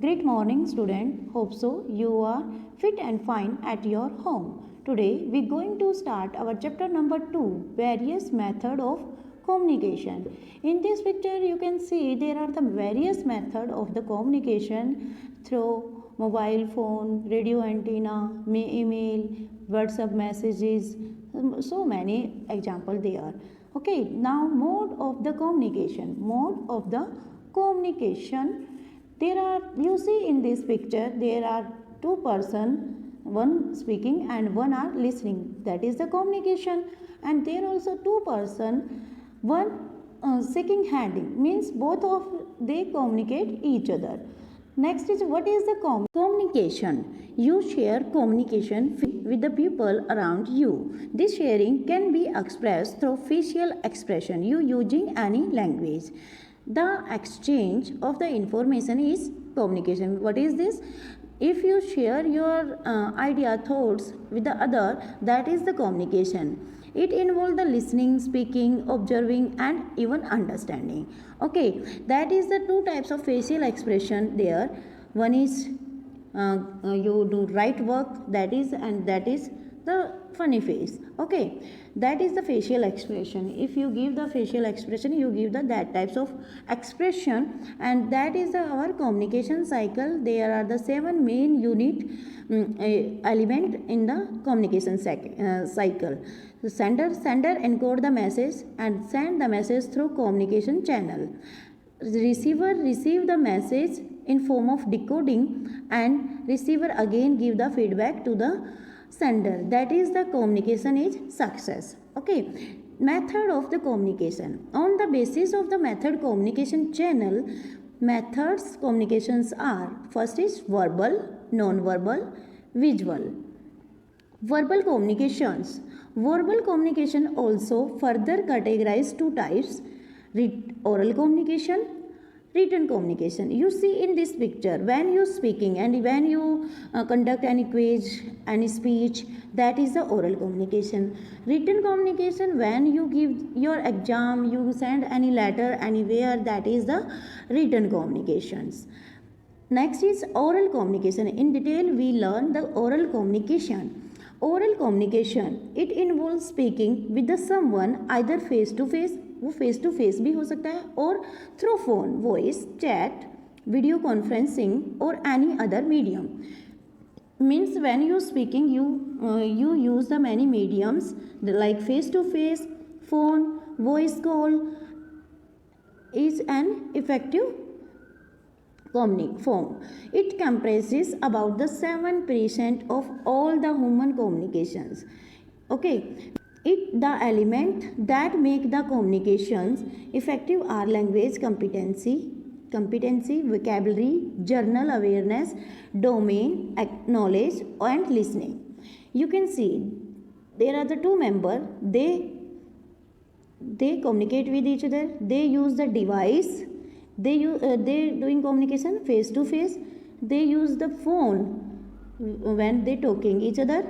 Great morning, student. Hope so you are fit and fine at your home. Today we going to start our chapter number 2, various method of communication. In this picture you can see there are the various method of the communication through mobile phone, radio antenna, email, WhatsApp messages, so many example there. Okay, now mode of the communication. There are, you see in this picture, there are two person, one speaking and one are listening. That is the communication. And there also two person, one shaking handing, means both of they communicate each other. Next is, what is the communication? You share communication with the people around you. This sharing can be expressed through facial expression, you using any language. The exchange of the information is communication. What is this? If you share your idea, thoughts with the other, that is the communication. It involves the listening, speaking, observing and even understanding. Okay, that is the two types of facial expression there. One is you do right work, that is the funny face. Okay, that is the facial expression. If you give the facial expression, you give that types of expression, and that is our communication cycle. There are the 7 main unit element in the communication cycle. The sender encode the message and send the message through communication channel. Receiver receive the message in form of decoding, and receiver again give the feedback to the sender. That is the communication is success. Okay, method of the communication. On the basis of the method communication channel, methods communications are: first is verbal, non-verbal, visual. Verbal communications. Verbal communication also further categorized two types: oral communication, written communication. You see in this picture, when you speaking and when you conduct any quiz, any speech, that is the oral communication. Written communication, when you give your exam, you send any letter anywhere, that is the written communications. Next is oral communication. In detail we learn the oral communication. Oral communication, it involves speaking with the someone either face to face, वो face to face भी हो सकता है, और through phone, voice, chat, video conferencing और any other medium. Means when you speaking, you use the many mediums like face to face, phone, voice call is an effective form. It comprises about the 7% of all the human communications. Okay. The element that make the communications effective are language competency, vocabulary, journal awareness, domain knowledge and listening. You can see there are the two members, they communicate with each other, they use the device, they doing communication face to face, they use the phone when they talking each other.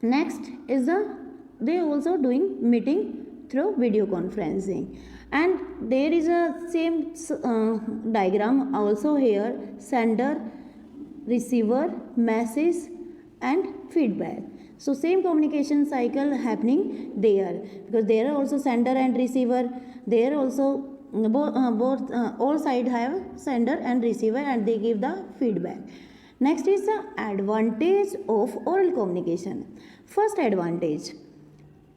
Next is they also doing meeting through video conferencing, and there is a same diagram also here: sender, receiver, message and feedback. So same communication cycle happening there, because there are also sender and receiver. There also both all side have sender and receiver, and they give the feedback. Next is the advantage of oral communication. First advantage,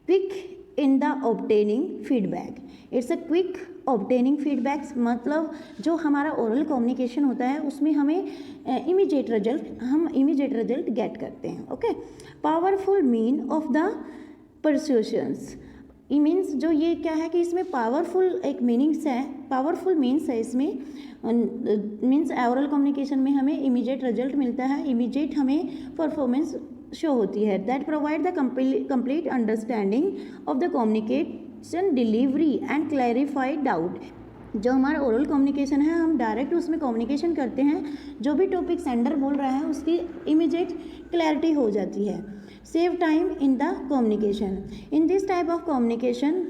quick in the obtaining feedback. It's a quick obtaining feedbacks. मतलब जो हमारा oral communication होता है उसमें हमें immediate result get करते हैं. Okay, powerful mean of the persuasions. It means जो ये क्या है कि इसमें powerful एक meanings है, powerful means है इसमें, means oral communication में हमें immediate result मिलता है, immediate हमें performance शो होती है. That provide the complete understanding of the communication delivery and clarified doubt. जो हमारा ओरल कम्युनिकेशन है, हम डायरेक्ट उसमें कम्युनिकेशन करते हैं, जो भी टॉपिक सेंडर बोल रहा है उसकी इमीडिएट क्लैरिटी हो जाती है. Save time in the communication. In this type of communication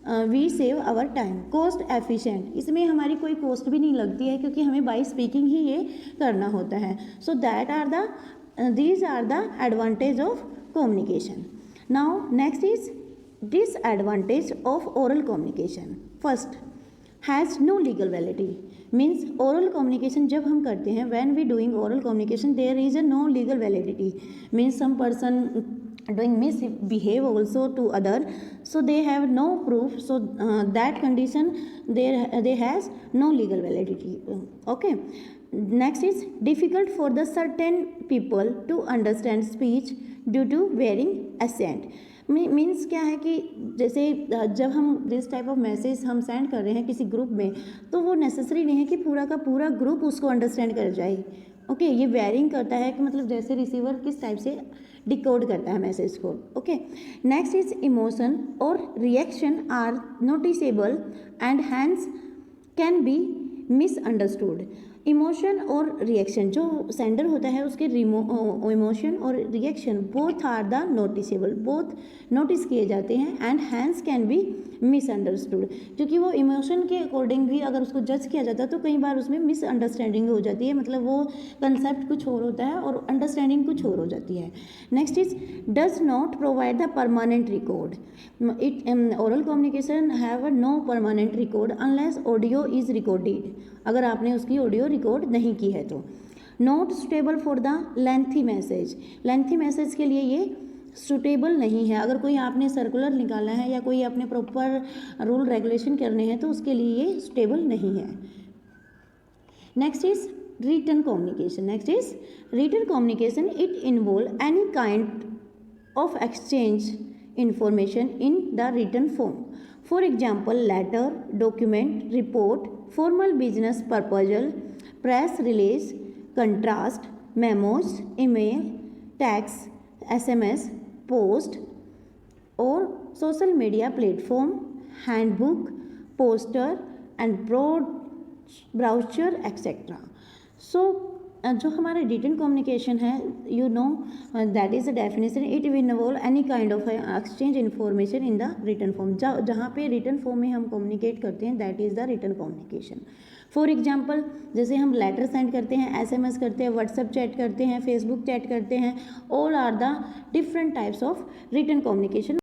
we save our time. Cost efficient, इसमें हमारी कोई कॉस्ट भी नहीं लगती है क्योंकि हमें बाय स्पीकिंग ही ये करना होता है। सो these are the advantage of communication. Now next is disadvantage of oral communication. First, has no legal validity, means oral communication जब हम करते हैं, when we doing oral communication there is a no legal validity, means some person doing misbehave also to other, so they have no proof, so that condition they has no legal validity. Okay. Next is difficult for the certain people to understand speech due to varying accent. Means क्या है कि जैसे जब हम this type of message हम send कर रहे हैं किसी ग्रुप में, तो वो नेसेसरी नहीं है कि पूरा का पूरा ग्रुप उसको अंडरस्टैंड कर जाए। ओके, ये वेरिंग करता है कि मतलब जैसे रिसीवर किस टाइप से डिकोड करता है मैसेज को। ओके, नेक्स्ट इज इमोशन और reaction are noticeable and hence can be misunderstood. Emotion और रिएक्शन, जो सेंडर होता है उसके इमोशन और reaction both are the noticeable, both notice किए जाते हैं, and hence can be misunderstood, क्योंकि वो इमोशन के अकॉर्डिंग भी अगर उसको जज किया जाता है तो कई बार उसमें मिसअंडरस्टैंडिंग हो जाती है, मतलब वो कंसेप्ट कुछ और होता है और अंडरस्टैंडिंग कुछ और हो जाती है। Next is does not provide the permanent record. Oral communication have no permanent record unless audio is recorded, अगर आपने उसकी ऑडियो रिकॉर्ड नहीं की है तो। Not suitable for the lengthy message, lengthy message के लिए ये सुटेबल नहीं है। अगर कोई आपने सर्कुलर निकाला है या कोई अपने प्रॉपर रूल रेगुलेशन करने हैं तो उसके लिए ये सुटेबल नहीं है। Next is written communication. Next is written communication, it involve any kind of exchange information in the written form. For example, letter, document, report, formal business proposal, press release, contrast, memos, email, text, SMS, post or social media platform, handbook, poster and brochure etc. So जो हमारा written communication है, you know that is the definition, it will involve any kind of exchange information in the written form. जहाँ पे written form में हम communicate करते हैं that is the written communication. For example, जैसे हम लेटर सेंड करते हैं, SMS करते हैं, व्हाट्सएप चैट करते हैं, फेसबुक चैट करते हैं, all are the different types of written communication.